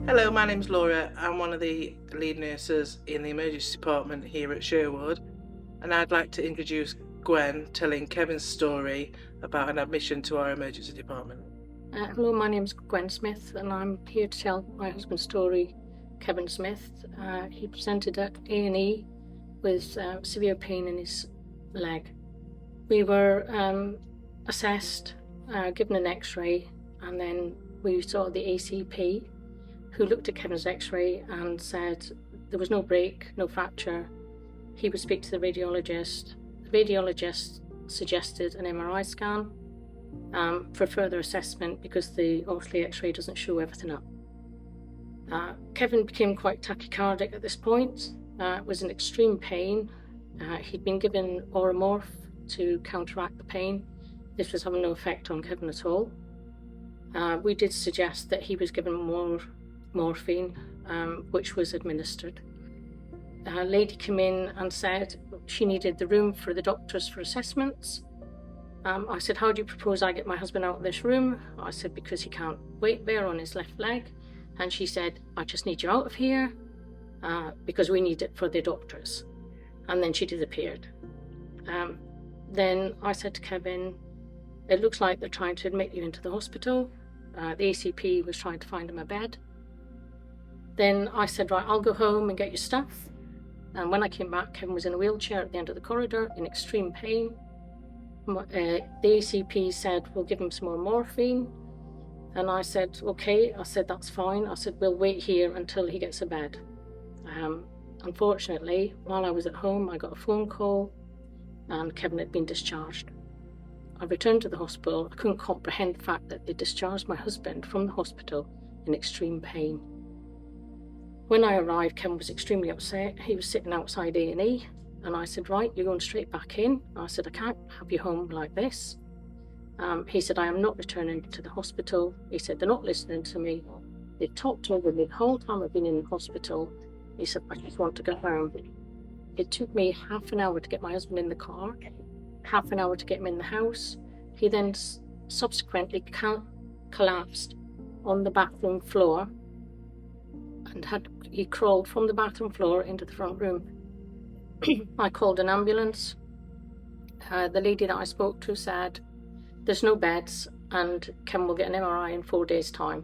Hello, my name's Laura. I'm one of the lead nurses in the emergency department here at Sherwood, and I'd like to introduce Gwen telling Kevin's story about an admission to our emergency department. Hello, my name's Gwen Smith, and I'm here to tell my husband's story, Kevin Smith. He presented at A&E with severe pain in his leg. We were assessed, given an x-ray, and then we saw the ACP, who looked at Kevin's x-ray and said there was no break, no fracture. He would speak to the radiologist. The radiologist suggested an MRI scan for further assessment because the obviously x-ray doesn't show everything up. Kevin became quite tachycardic at this point, was in extreme pain. He'd been given Oromorph to counteract the pain. This was having no effect on Kevin at all. We did suggest that he was given more morphine, which was administered. A lady came in and said she needed the room for the doctors for assessments. I said, how do you propose I get my husband out of this room? I said, because he can't weight bear on his left leg. And she said, I just need you out of here because we need it for the doctors. And then she disappeared. Then I said to Kevin, it looks like they're trying to admit you into the hospital. The ACP was trying to find him a bed. Then I said, right, I'll go home and get your stuff. And when I came back, Kevin was in a wheelchair at the end of the corridor in extreme pain. The ACP said, we'll give him some more morphine. And I said, okay. I said, that's fine. I said, we'll wait here until he gets a bed. Unfortunately, while I was at home, I got a phone call and Kevin had been discharged. I returned to the hospital. I couldn't comprehend the fact that they discharged my husband from the hospital in extreme pain. When I arrived, Kevin was extremely upset. He was sitting outside A&E, and I said, right, you're going straight back in. I said, I can't have you home like this. He said, I am not returning to the hospital. He said, they're not listening to me. They've talked over me the whole time I've been in the hospital. He said, I just want to go home. It took me half an hour to get my husband in the car, half an hour to get him in the house. He then subsequently collapsed on the bathroom floor, and he crawled from the bathroom floor into the front room. I called an ambulance. The lady that I spoke to said, there's no beds and Ken will get an MRI in 4 days' time.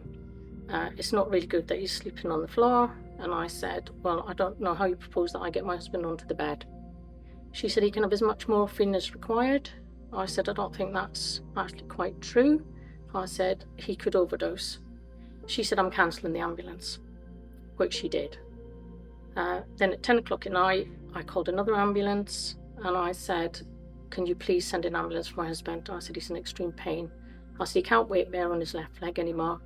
It's not really good that he's sleeping on the floor. And I said, well, I don't know how you propose that I get my husband onto the bed. She said he can have as much morphine as required. I said, I don't think that's actually quite true. I said, he could overdose. She said, I'm cancelling the ambulance, which she did. Then at 10 o'clock at night, I called another ambulance and I said, can you please send an ambulance for my husband? I said, he's in extreme pain. I said, he can't weight bear on his left leg anymore.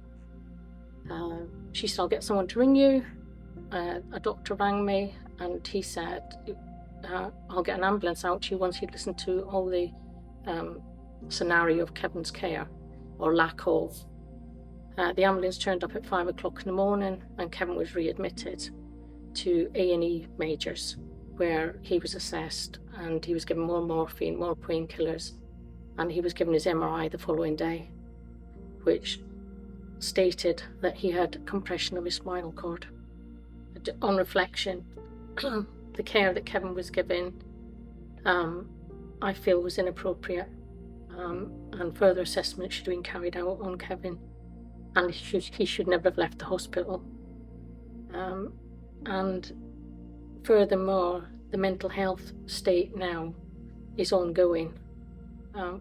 She said, I'll get someone to ring you. A doctor rang me and he said, I'll get an ambulance out to you once he'd listened to all the scenario of Kevin's care, or lack of. The ambulance turned up at 5 o'clock in the morning and Kevin was readmitted to A&E Majors, where he was assessed and he was given more morphine, more painkillers, and he was given his MRI the following day, which stated that he had compression of his spinal cord. On reflection, the care that Kevin was given, I feel was inappropriate, and further assessment should have been carried out on Kevin, and he should never have left the hospital. And furthermore, the mental health state now is ongoing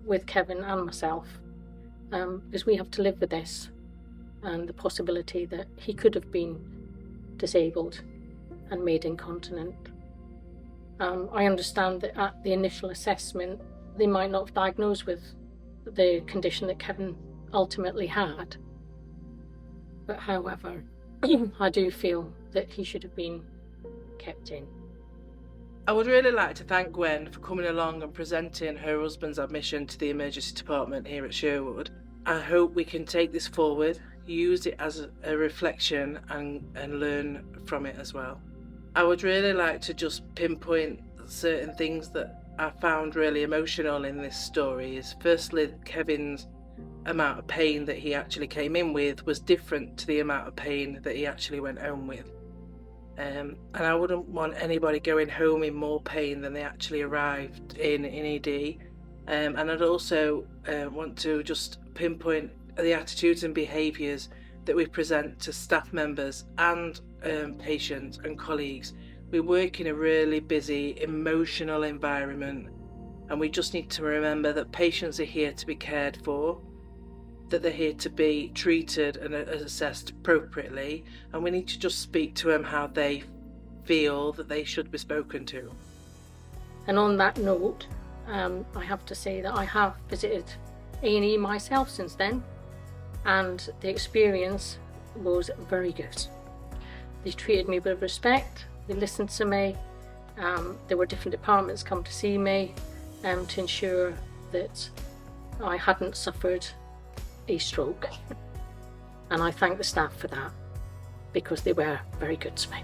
with Kevin and myself, because we have to live with this and the possibility that he could have been disabled and made incontinent. I understand that at the initial assessment, they might not have diagnosed with the condition that Kevin ultimately had. But however, I do feel that he should have been kept in. I would really like to thank Gwen for coming along and presenting her husband's admission to the emergency department here at Sherwood. I hope we can take this forward, use it as a reflection and learn from it as well. I would really like to just pinpoint certain things that I found really emotional in this story. Is firstly Kevin's amount of pain that he actually came in with was different to the amount of pain that he actually went home with. And I wouldn't want anybody going home in more pain than they actually arrived in ED. And I'd also want to just pinpoint the attitudes and behaviours that we present to staff members and patients and colleagues. We work in a really busy, emotional environment, and we just need to remember that patients are here to be cared for, that they're here to be treated and assessed appropriately, and we need to just speak to them how they feel that they should be spoken to. And on that note, I have to say that I have visited A&E myself since then, and the experience was very good. They treated me with respect, they listened to me, there were different departments come to see me to ensure that I hadn't suffered a stroke, and I thank the staff for that because they were very good to me.